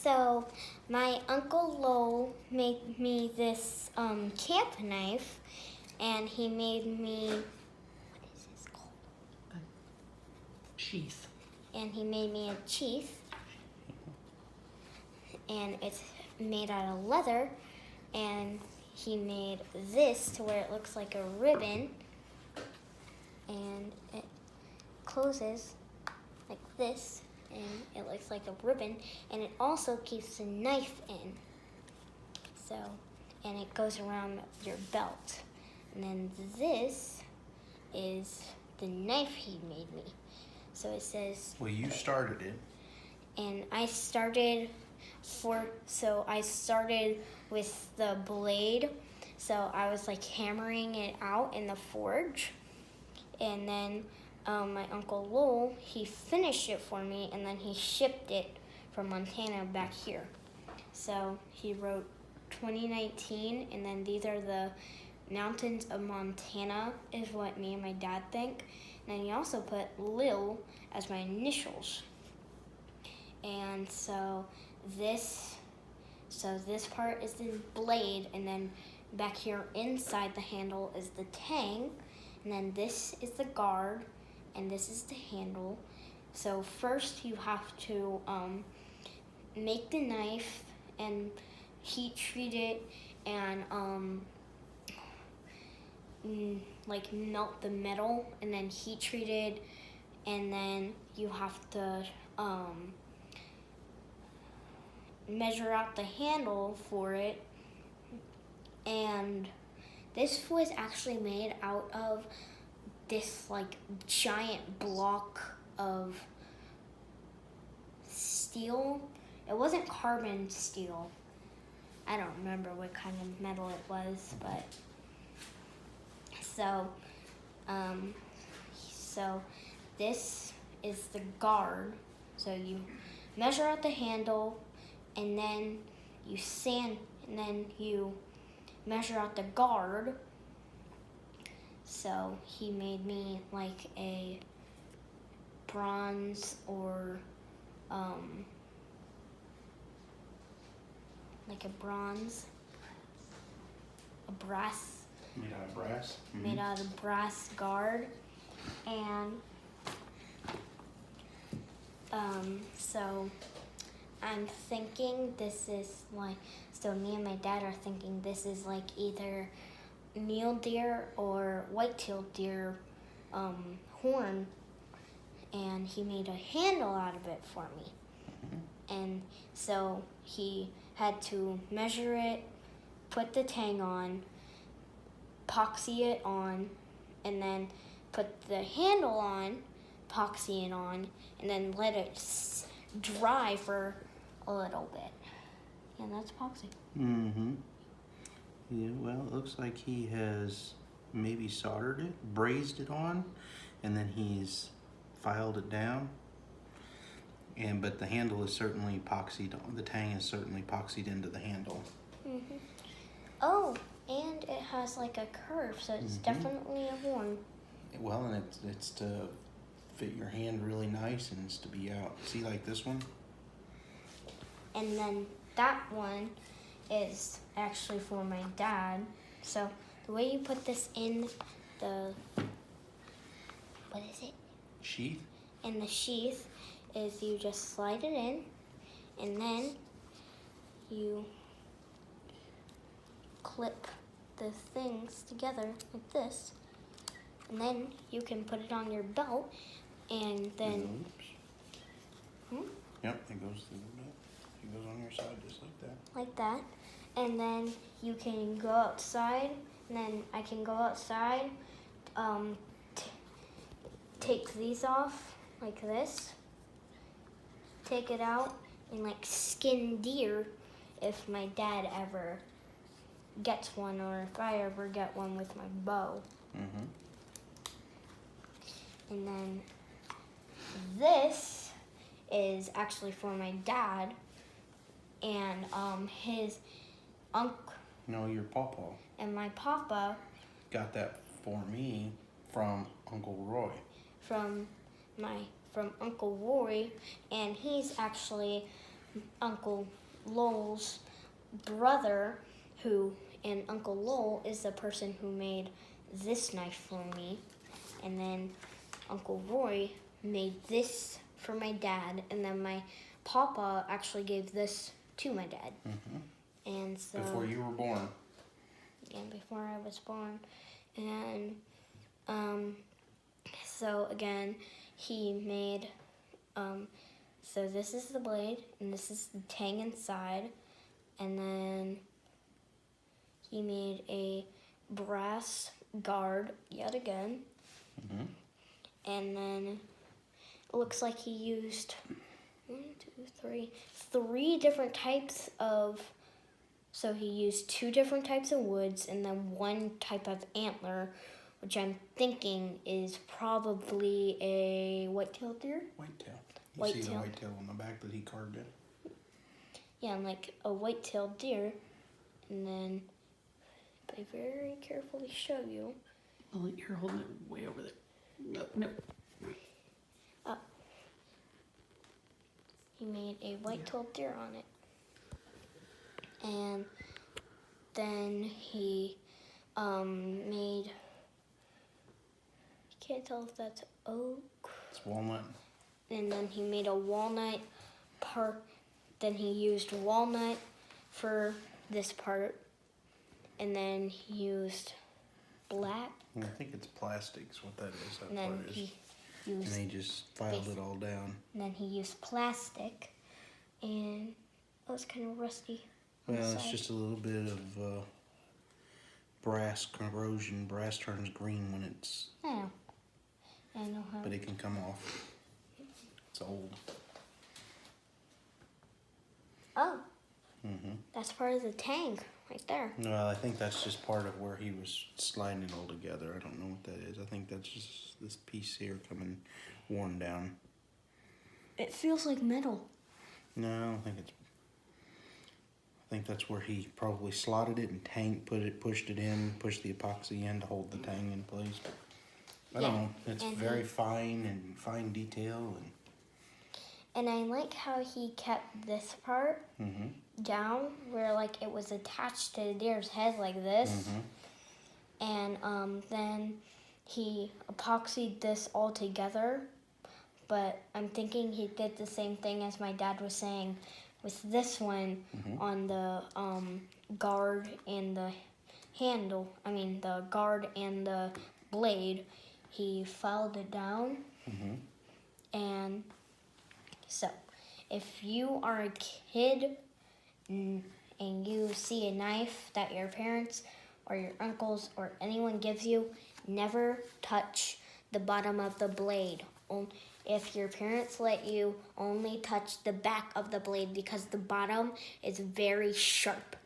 So my Uncle Lowell made me this camp knife, and he made me, what is this called? Sheath. And he made me a sheath, and it's made out of leather, and he made this to where it looks like a ribbon, and it closes like this, and it looks like a ribbon, and it also keeps the knife in. So, and it goes around your belt. And then this is the knife he made me. So it says... Well, you started it. And I started with the blade. So I was like hammering it out in the forge. And then my Uncle Lowell, he finished it for me, and then he shipped it from Montana back here. So he wrote 2019, and then these are the mountains of Montana, is what me and my dad think. And then he also put Lil as my initials. And so this part is the blade, and then back here inside the handle is the tang, and then this is the guard, and this is the handle. So first you have to make the knife and heat treat it and like melt the metal, and then heat treat it, and then you have to measure out the handle for it. And this was actually made out of this like giant block of steel. It wasn't carbon steel. I don't remember what kind of metal it was, but so this is the guard. So you measure out the handle, and then you sand, and then you measure out the guard. So he made me like a bronze or like a brass. Made out of brass? Mm-hmm. Made out of brass guard. And so I'm thinking this is like, so me and my dad are thinking this is like either mule deer or white-tailed deer horn, and he made a handle out of it for me. Mm-hmm. And so he had to measure it, put the tang on, epoxy it on, and then put the handle on, epoxy it on, and then let it dry for a little bit. Yeah, that's epoxy. Mm-hmm. Yeah, well, it looks like he has maybe soldered it, brazed it on, and then he's filed it down. But the handle is certainly epoxied on. The tang is certainly epoxied into the handle. Mm-hmm. Oh, and it has like a curve, so it's definitely a horn. Well, and it's to fit your hand really nice, and it's to be out. See, like this one? And then that one is actually for my dad. So the way you put this in the, what is it? Sheath? In the sheath is you just slide it in, and then you clip the things together like this, and then you can put it on your belt, and then Yep, it goes through the belt. It goes on your side just like that. Like that. And then you can go outside, and then I can go outside, take these off like this, take it out, and like skin deer if my dad ever gets one, or if I ever get one with my bow. Mm-hmm. And then this is actually for my dad, and his uncle. No, your pawpaw. And my papa Got that for me from Uncle Roy. From Uncle Roy, and he's actually Uncle Lowell's brother, and Uncle Lowell is the person who made this knife for me. And then Uncle Roy made this for my dad, and then my papa actually gave this to my dad. And so Before you were born. Yeah, before I was born. And so again, he made so this is the blade, and this is the tang inside, and then he made a brass guard yet again. And then it looks like he used three different types of, so he used 2 different types of woods and then 1 type of antler, which I'm thinking is probably a white-tailed deer. Whitetail. You see Whitetail. the whitetail on the back that he carved in? Yeah, and like a white-tailed deer. And then, if I very carefully show you. Oh, you're holding it way over there. No. He made a white-tailed deer on it. And then he made, I can't tell if that's oak. It's walnut. And then he made a walnut part. Then he used walnut for this part. And then he used black. I think it's plastics, what that is. That And then part is. he And used, they just filed it all down. and then he used plastic. And it was kind of rusty. Well, it's inside. just a little bit of brass corrosion. Brass turns green when it's, I know how. but it can come off. It's old. Oh, that's part of the tank right there. Well, I think that's just part of where he was sliding it all together. I don't know what that is. I think that's just this piece here coming worn down. It feels like metal. No, I don't think it's. I think that's where he probably slotted it and pushed it in, pushed the epoxy in to hold the tang in place. I don't know. It's and very fine detail, And I like how he kept this part and down where like it was attached to the deer's head like this. And then he epoxied this all together. But I'm thinking he did the same thing as my dad was saying with this one on the guard and the handle. I mean the guard and the blade. He filed it down. And so if you are a kid and you see a knife that your parents or your uncles or anyone gives you, never touch the bottom of the blade. If your parents let you, only touch the back of the blade because the bottom is very sharp.